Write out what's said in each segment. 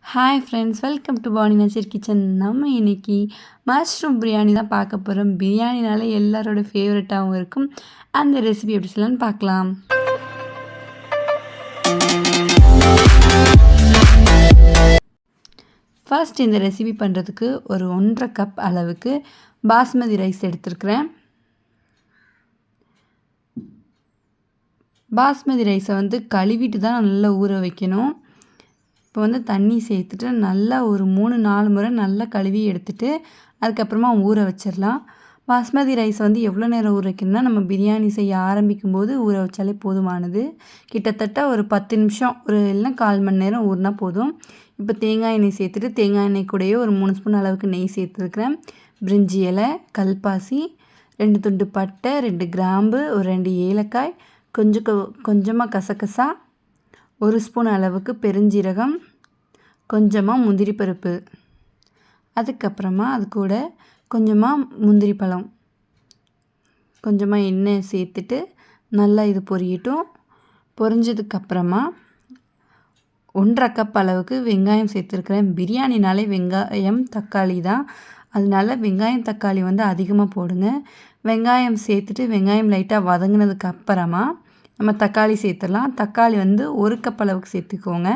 Hi friends, welcome to Bani Naseer kitchen. நம்ம இன்னைக்கு mushroom biryani தான் பார்க்க போகிறோம். பிரியாணினாலே எல்லாரோட ஃபேவரட்டாகவும் இருக்கும். அந்த ரெசிபி எப்படி சொல்லலான்னு பார்க்கலாம். ஃபர்ஸ்ட் இந்த ரெசிபி பண்ணுறதுக்கு ஒரு 1.5 கப் அளவுக்கு பாஸ்மதி ரைஸ் எடுத்துருக்கிறேன். பாஸ்மதி ரைஸை கழுவிட்டு தான் நல்லா ஊற வைக்கணும். இப்போ தண்ணி சேர்த்துட்டு நல்லா ஒரு 3-4 முறை நல்லா கழுவி எடுத்துகிட்டு அதுக்கப்புறமா ஊற வச்சிடலாம். பாஸ்மதி ரைஸ் எவ்வளோ நேரம் ஊற வைக்கணும்னா, நம்ம பிரியாணி செய்ய ஆரம்பிக்கும் போது ஊற வச்சாலே போதுமானது. கிட்டத்தட்ட ஒரு 10 நிமிஷம் இல்லைன்னா 1/4 மணி நேரம் ஊறினா போதும். இப்போ தேங்காய் எண்ணெய் சேர்த்துட்டு தேங்காய் எண்ணெய் கூடயே ஒரு 3 ஸ்பூன் அளவுக்கு நெய் சேர்த்துருக்குறேன். பிரிஞ்சி இலை, கல்பாசி, 2 துண்டு பட்டை, 2 கிராம்பு, ஒரு 2 ஏலக்காய், கொஞ்சமாக கசகசா, 1 ஸ்பூன் அளவுக்கு பெருஞ்சீரகம், கொஞ்சமாக முந்திரி பருப்பு, அதுக்கப்புறமா அது கூட கொஞ்சமாக முந்திரி பழம், கொஞ்சமாக எண்ணெய் சேர்த்துட்டு நல்லா இது பொரியட்டும். பொரிஞ்சதுக்கப்புறமா 1.5 கப் அளவுக்கு வெங்காயம் சேர்த்துருக்குறேன். பிரியாணினாலே வெங்காயம் தக்காளி தான், அதனால வெங்காயம் தக்காளி அதிகமாக போடுங்க. வெங்காயம் சேர்த்துட்டு வெங்காயம் லைட்டாக வதங்கினதுக்கு அப்புறமா நம்ம தக்காளி சேர்த்துடலாம். தக்காளி 1 கப் அளவுக்கு சேர்த்துக்கோங்க.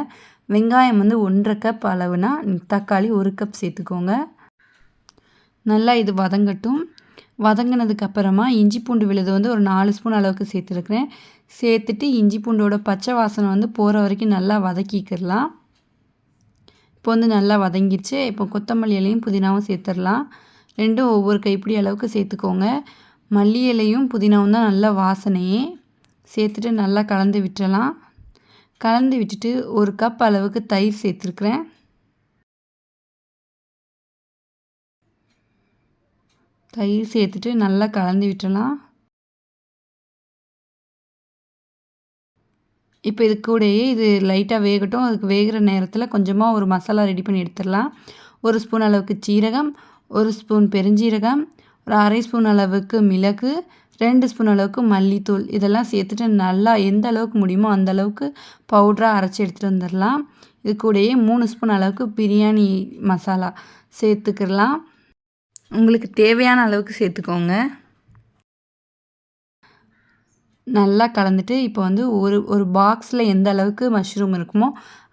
வெங்காயம் 1.5 கப் அளவுனா தக்காளி 1 கப் சேர்த்துக்கோங்க. நல்லா இது வதங்கட்டும். வதங்கினதுக்கு அப்புறமா இஞ்சி பூண்டு விழுது ஒரு 4 ஸ்பூன் அளவுக்கு சேர்த்துருக்குறேன். சேர்த்துட்டு இஞ்சி பூண்டோட பச்சை வாசனை போகிற வரைக்கும் நல்லா வதக்கிக்கிடலாம். இப்போ நல்லா வதங்கிடுச்சு. இப்போ கொத்தமல்லி இலையும் புதினாவும் சேர்த்துடலாம். ரெண்டும் ஒவ்வொரு கைப்பிடி அளவுக்கு சேர்த்துக்கோங்க. மல்லி இலையும் புதினாவும் தான் நல்லா வாசனையே. சேர்த்துட்டு நல்லா கலந்து விட்டுறலாம். கலந்து விட்டுட்டு 1 கப் அளவுக்கு தயிர் சேர்த்துருக்குறேன். தயிர் சேர்த்துட்டு நல்லா கலந்து விட்டுறலாம். இப்போ இது கூடயே இது லைட்டாக வேகட்டும். அதுக்கு வேகிற நேரத்தில் கொஞ்சமாக ஒரு மசாலா ரெடி பண்ணி எடுத்துடலாம். 1 ஸ்பூன் அளவுக்கு சீரகம், 1 ஸ்பூன் பெருஞ்சீரகம், ஒரு 1/2 ஸ்பூன் அளவுக்கு மிளகு, 2 ஸ்பூன் அளவுக்கு மல்லித்தூள், இதெல்லாம் சேர்த்துட்டு நல்லா எந்த அளவுக்கு முடியுமோ அந்த அளவுக்கு பவுடராக அரைச்சி எடுத்துகிட்டு வந்துடலாம். இது கூடயே 3 ஸ்பூன் அளவுக்கு பிரியாணி மசாலா சேர்த்துக்கலாம். உங்களுக்கு தேவையான அளவுக்கு சேர்த்துக்கோங்க. நல்லா கலந்துட்டு இப்போ ஒரு பாக்ஸில் எந்த அளவுக்கு மஷ்ரூம் இருக்குமோ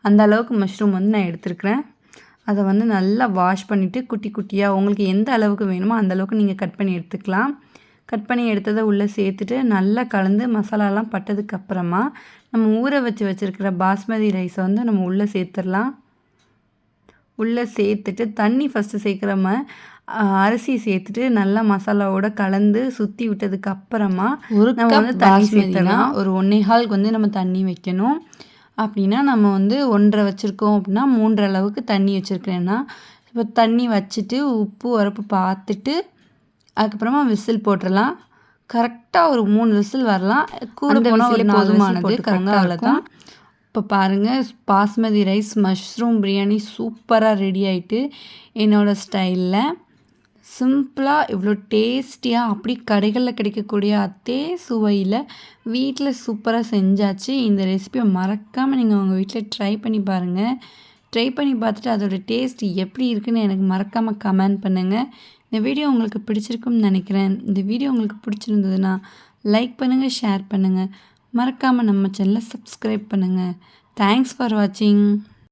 அந்த அளவுக்கு மஷ்ரூம் நான் எடுத்துருக்கிறேன். அதை நல்லா வாஷ் பண்ணிவிட்டு குட்டி குட்டியாக உங்களுக்கு எந்த அளவுக்கு வேணுமோ அந்த அளவுக்கு நீங்கள் கட் பண்ணி எடுத்துக்கலாம். கட் பண்ணி எடுத்ததை உள்ளே சேர்த்துட்டு நல்லா கலந்து மசாலாலாம் பட்டதுக்கப்புறமா நம்ம ஊற வச்சுருக்கிற பாஸ்மதி ரைஸை நம்ம உள்ளே சேர்த்துடலாம். உள்ளே சேர்த்துட்டு தண்ணி ஃபஸ்ட்டு சேர்க்குறோம அரிசி சேர்த்துட்டு நல்லா மசாலாவோட கலந்து சுற்றி விட்டதுக்கு அப்புறமா நம்ம தண்ணி சேர்த்துடலாம். ஒரு 1.25 நம்ம தண்ணி வைக்கணும். அப்படின்னா நம்ம 1.5 வச்சுருக்கோம் அப்படின்னா 3 அளவுக்கு தண்ணி வச்சுருக்கிறேன்னா இப்போ தண்ணி வச்சுட்டு உப்பு உரப்பு பார்த்துட்டு அதுக்கப்புறமா விசில் போட்டுடலாம். கரெக்டாக ஒரு 3 விசில் வரலாம். கூட போனால் ஒரு போதுமானது. கரெக்டாக அவ்வளோதான். இப்போ பாருங்கள், பாஸ்மதி ரைஸ் மஷ்ரூம் பிரியாணி சூப்பராக ரெடி ஆகிட்டு என்னோடய ஸ்டைலில் சிம்பிளாக இவ்வளோ டேஸ்டியாக அப்படி கடைகளில் கிடைக்கக்கூடிய அதே சுவையில் வீட்டில் சூப்பராக செஞ்சாச்சு. இந்த ரெசிபியை மறக்காமல் நீங்கள் உங்கள் வீட்டில் ட்ரை பண்ணி பாருங்கள். ட்ரை பண்ணி பார்த்துட்டு அதோடய டேஸ்ட் எப்படி இருக்குதுன்னு எனக்கு மறக்காமல் கமெண்ட் பண்ணுங்கள். இந்த வீடியோ உங்களுக்கு பிடிச்சிருக்கும்னு நினைக்கிறேன். இந்த வீடியோ உங்களுக்கு பிடிச்சிருந்ததுன்னா லைக் பண்ணுங்கள், ஷேர் பண்ணுங்கள். மறக்காமல் நம்ம சேனலை சப்ஸ்கிரைப் பண்ணுங்கள். தேங்க்ஸ் ஃபார் வாட்சிங்.